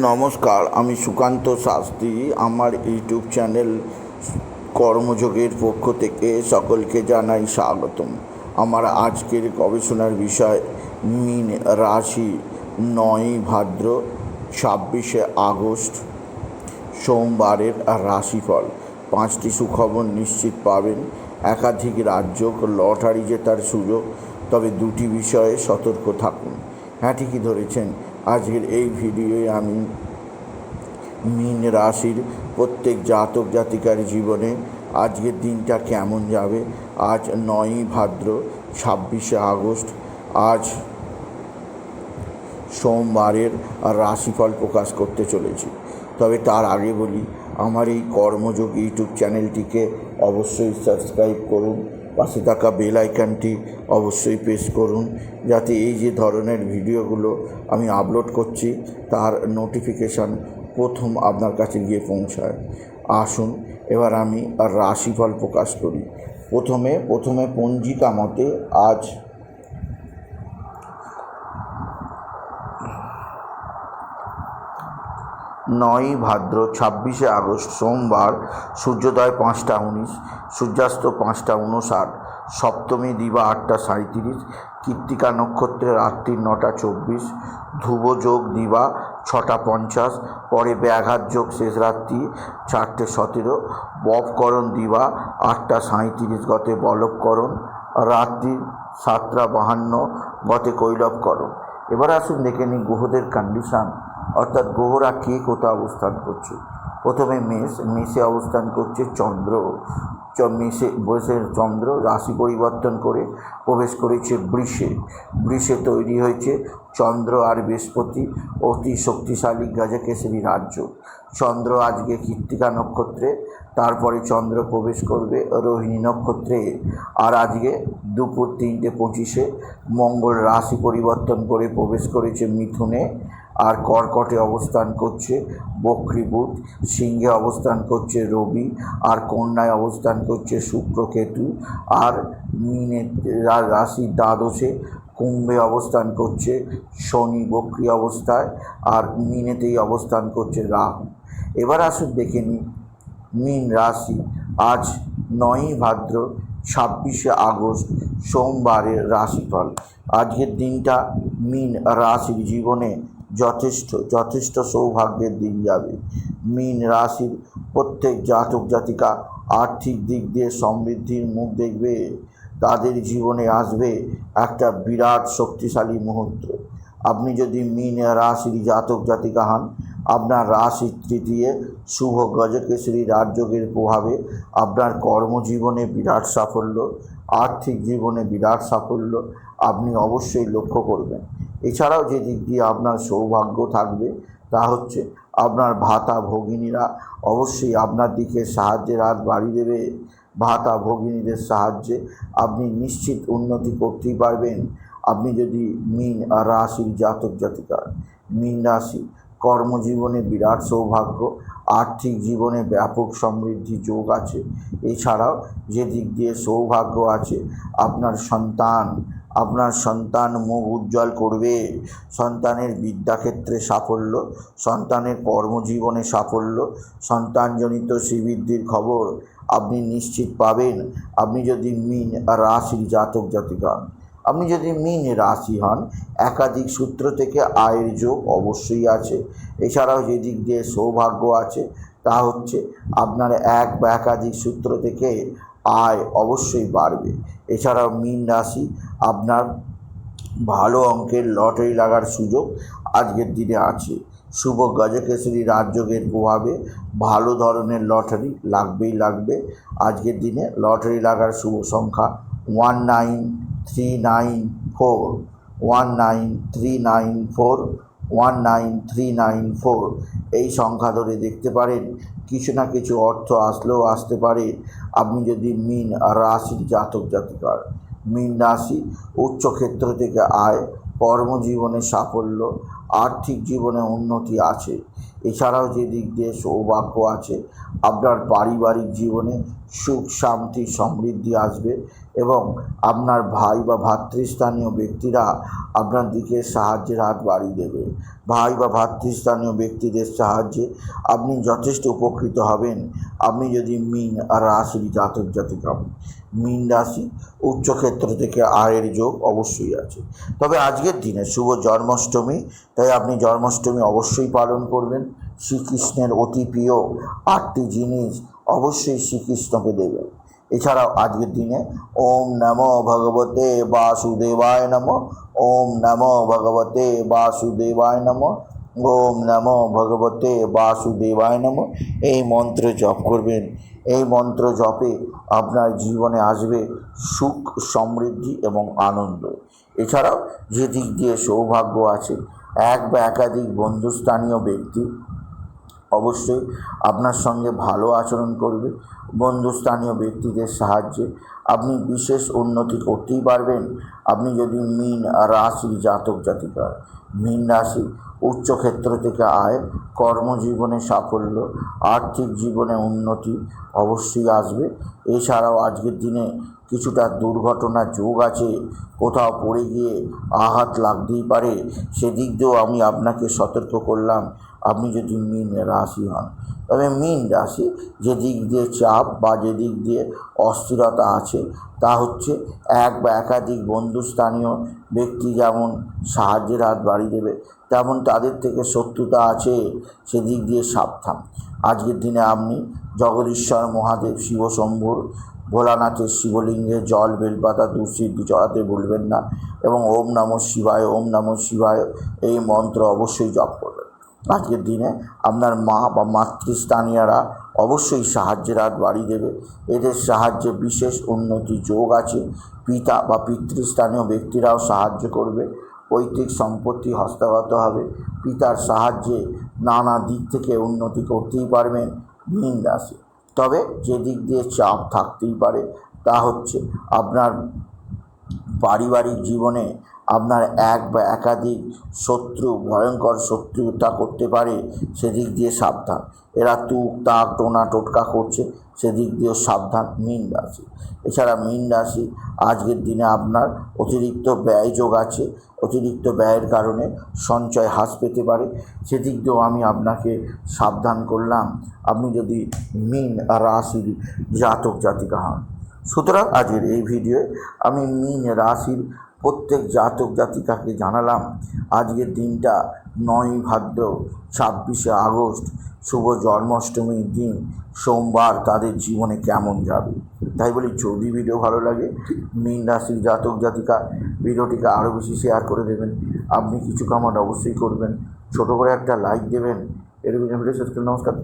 নমস্কার, আমি সুকান্ত শাস্ত্রী। আমার ইউটিউব চ্যানেল কর্মযোগের পক্ষ থেকে সকলকে জানাই স্বাগতম। আমার আজকের গবেষণার বিষয় মীন রাশি, 9ই ভাদ্র 26শে আগস্ট সোমবারের রাশিফল। 5টি সুখবর নিশ্চিত পাবেন। একাধিক রাজ্য লটারি জেতার সুযোগ, তবে 2টি বিষয়ে সতর্ক থাকুন। হ্যাঁ, ঠিকই ধরেছেন। আজকের এই ভিডিওয়ে আমি মীন রাশির প্রত্যেক জাতক জাতিকার জীবনে আজকের দিনটা কেমন যাবে, আজ 9ই ভাদ্র 26শে আগস্ট, আজ সোমবারের রাশিফল প্রকাশ করতে চলেছি। তবে তার আগে বলি, আমার এই কর্মযোগ ইউটিউব চ্যানেলটিকে অবশ্যই সাবস্ক্রাইব করুন, পাশে থাকা বেল আইকনটি অবশ্যই প্রেস করুন, যাতে এই যে ধরনের ভিডিওগুলো আমি আপলোড করছি তার নোটিফিকেশান প্রথম আপনার কাছে গিয়ে পৌঁছায়। আসুন এবার আমি রাশিফল প্রকাশ করি। প্রথমে পঞ্জিকা মতে আজ 9ই ভাদ্র 26শে আগস্ট সোমবার, সূর্যোদয় 5টা 19, সূর্যাস্ত 5টা 59, সপ্তমী দিবা 8টা 37, কৃত্তিকা নক্ষত্রে রাত্রি 9টা 24, ধ্রুব যোগ দিবা 6টা 50, পরে ব্যাঘাত যোগ শেষ রাত্রি 4টে 17, ববকরণ দিবা 8টা 37, গতে বলবকরণ রাত্রি 7টা 52, গতে কৈলবকরণ। এবার আসুন দেখে নিই গ্রহদের কন্ডিশান, অর্থাৎ গ্রহরা কে কোথাও অবস্থান করছে। প্রথমে মেষে অবস্থান করছে চন্দ্র। চন্দ্র রাশি পরিবর্তন করে প্রবেশ করেছে বৃষে তৈরি হয়েছে চন্দ্র আর বৃহস্পতি, অতি শক্তিশালী গজকেশরী রাজ্য। চন্দ্র আজকে কৃত্তিকা নক্ষত্রে, তারপরে চন্দ্র প্রবেশ করবে রোহিণী নক্ষত্রে। আর আজকে দুপুর 3টে 25-এ মঙ্গল রাশি পরিবর্তন করে প্রবেশ করেছে মিথুনে, আর কর্কটে অবস্থান করছে বক্রী বুধ, সিংহে অবস্থান করছে রবি, আর কন্যায় অবস্থান করছে শুক্র কেতু, আর মীনে রাশি দ্বাদশে কুম্ভে অবস্থান করছে শনি বক্রী অবস্থায়, আর মীনেতেই অবস্থান করছে রাহু। এবার আসুন দেখে নিই মীন রাশি আজ 9ই ভাদ্র 26শে আগস্ট সোমবারের রাশিফল। আজকের দিনটা মীন রাশির জীবনে যথেষ্ট সৌভাগ্যের দিন যাবে। মীন রাশির প্রত্যেক জাতক জাতিকা আর্থিক দিক দিয়ে সমৃদ্ধির মুখ দেখবে। তাদের জীবনে আসবে একটা বিরাট শক্তিশালী মুহূর্ত। আপনি যদি মীন রাশির জাতক জাতিকা হন, আপনার রাশির তৃতীয় শুভ গজকেশরী রাজযোগের প্রভাবে আপনার কর্মজীবনে বিরাট সাফল্য, আর্থিক জীবনে বিরাট সাফল্য আপনি অবশ্যই লক্ষ্য করবেন। এছাড়াও যে দিক দিয়ে আপনার সৌভাগ্য থাকবে তা হচ্ছে আপনার ভাতা ভগিনীরা অবশ্যই আপনার দিকে সাহায্যের হাত বাড়িয়ে দেবে। ভাতা ভগিনীদের সাহায্যে আপনি নিশ্চিত উন্নতি করতেই পারবেন। আপনি যদি মীন রাশির জাতক জাতিকা, মীন রাশি কর্মজীবনে বিরাট সৌভাগ্য, আর্থিক জীবনে ব্যাপক সমৃদ্ধি যোগ আছে। এছাড়াও যে দিক দিয়ে সৌভাগ্য আছে, আপনার সন্তান মুখ উজ্জ্বল করবে। সন্তানের বিদ্যাক্ষেত্রে সাফল্য, সন্তানের কর্মজীবনে সাফল্য, সন্তানজনিত শ্রীবৃদ্ধির খবর আপনি নিশ্চিত পাবেন। আপনি যদি মীন রাশির জাতক জাতিকা, আপনি যদি মীন রাশি হন, একাধিক সূত্র থেকে আয়ের যোগ অবশ্যই আছে। এছাড়াও যে দিক দিয়ে সৌভাগ্য আছে তা হচ্ছে আপনার এক বা একাধিক সূত্র থেকে আয় অবশ্যই বাড়বে। এছাড়াও মীন রাশি আপনার ভালো অঙ্কের লটারি লাগার সুযোগ আজকের দিনে আছে। শুভ গজকেশরী রাজযোগের প্রভাবে ভালো ধরনের লটারি লাগবে। আজকের দিনে লটারি লাগার শুভ সংখ্যা 19394, 19394, 19394। এই সংখ্যা ধরে দেখতে পারেন, কিছু না কিছু অর্থ আসলেও আসতে পারে। আপনি যদি মীন রাশির জাতক জাতিকার, মীন রাশি উচ্চক্ষেত্র থেকে আয়, কর্মজীবনে সাফল্য, আর্থিক জীবনে উন্নতি আছে। এছাড়াও যে দিক দিয়ে সৌভাগ্য আছে, আপনার পারিবারিক জীবনে সুখ শান্তি সমৃদ্ধি আসবে। এবং আপনার ভাই বা ভাতৃস্থানীয় ব্যক্তিরা আপনার দিকে সাহায্যের হাত বাড়িয়ে দেবে। ভাই বা ভাতৃস্থানীয় ব্যক্তিদের সাহায্যে আপনি যথেষ্ট উপকৃত হবেন। আপনি যদি মীন রাশির জাতক জাতিকা, মীন রাশি উচ্চক্ষেত্র থেকে আয়ের যোগ অবশ্যই আছে। তবে আজকের দিনে শুভ জন্মাষ্টমী, তাই আপনি জন্মাষ্টমী অবশ্যই পালন করবেন। শ্রীকৃষ্ণের অতি প্রিয় 8টি জিনিস অবশ্যই শ্রীকৃষ্ণকে দেবেন। এছাড়াও আজকের দিনে ওম নমো ভগবতে বাসুদেবায় নমঃ, ওম নমো ভগবতে বাসুদেবায় নমঃ, ওম নমো ভগবতে বাসুদেবায় নমঃ এই মন্ত্র জপ করবেন। এই মন্ত্র জপে আপনার জীবনে আসবে সুখ, সমৃদ্ধি এবং আনন্দ। এছাড়াও যে দিক দিয়ে সৌভাগ্য আছে, এক বা একাধিক বন্ধুস্থানীয় ব্যক্তি অবশ্যই আপনার সঙ্গে ভালো আচরণ করবে। বন্ধুস্থানীয় ব্যক্তিদের সাহায্যে আপনি বিশেষ উন্নতি করতেই পারবেন। আপনি যদি মীন রাশির জাতক জাতিকা, মীন রাশি উচ্চক্ষেত্র থেকে আয়, কর্মজীবনে সাফল্য, আর্থিক জীবনে উন্নতি অবশ্যই আসবে। এছাড়াও আজকের দিনে কিছুটা দুর্ঘটনার যোগ আছে, কোথাও পড়ে গিয়ে আঘাত লাগতেই পারে, সেদিক দিয়েও আমি আপনাকে সতর্ক করলাম। আপনি যদি মীন রাশি হন, তবে মীন রাশি যে দিক দিয়ে চাপ বা যে দিক দিয়ে অস্থিরতা আছে তা হচ্ছে এক বা একাধিক বন্ধুস্থানীয় ব্যক্তি যেমন সাহায্যের হাত বাড়িয়ে দেবে, তেমন তাদের থেকে শত্রুতা আছে, সেদিক দিয়ে সাবধান। আজকের দিনে আপনি জগদীশ্বর মহাদেব শিবশম্ভুর ভোলানাথের শিবলিঙ্গে জল, বেলপাতা, দুর্সিদ্ধি চড়াতে ভুলবেন না এবং ওম নমঃ শিবায়, ওম নমঃ শিবায় এই মন্ত্র অবশ্যই জপ করবেন। আজকের দিনে আপনার মা বা মাতৃস্থানীয়রা অবশ্যই সাহায্যের হাত বাড়িয়ে দেবে। এদের সাহায্যে বিশেষ উন্নতি যোগ আছে। পিতা বা পিতৃস্থানীয় ব্যক্তিরাও সাহায্য করবে। পৈতৃক সম্পত্তি হস্তগত হবে। পিতার সাহায্যে নানা দিক থেকে উন্নতি করতেই পারবেন মীন রাশি। তবে যে দিক দিয়ে চাপ থাকতেই পারে তা হচ্ছে আপনার পারিবারিক জীবনে আপনার এক বা একাধিক শত্রু, ভয়ঙ্কর শত্রুতা করতে পারে, সেদিক দিয়ে সাবধান। এরা তুক তাক টোনা টোটকা করছে, সেদিক দিয়েও সাবধান মীন রাশি। এছাড়া মীন রাশি আজকের দিনে আপনার অতিরিক্ত ব্যয় যোগ আছে। অতিরিক্ত ব্যয়ের কারণে সঞ্চয় হ্রাস পেতে পারে, সেদিক দিয়েও আমি আপনাকে সাবধান করলাম, আপনি যদি মীন রাশির জাতক জাতিকা হন। সুতরাং আজকের এই ভিডিওয়ে আমি মীন রাশির প্রত্যেক জাতক জাতিকাকে জানালাম আজকের দিনটা 9ই ভাদ্র 26শে আগস্ট শুভ জন্মাষ্টমীর দিন সোমবার তাদের জীবনে কেমন যাবে। তাই বলি, যদি ভিডিও ভালো লাগে মীন রাশির জাতক জাতিকা ভিডিওটিকে আরও বেশি শেয়ার করে দেবেন। আপনি কিছু কমেন্ট অবশ্যই করবেন, ছোটো করে একটা লাইক দেবেন। এর ভিডিও শেষ করে নমস্কার।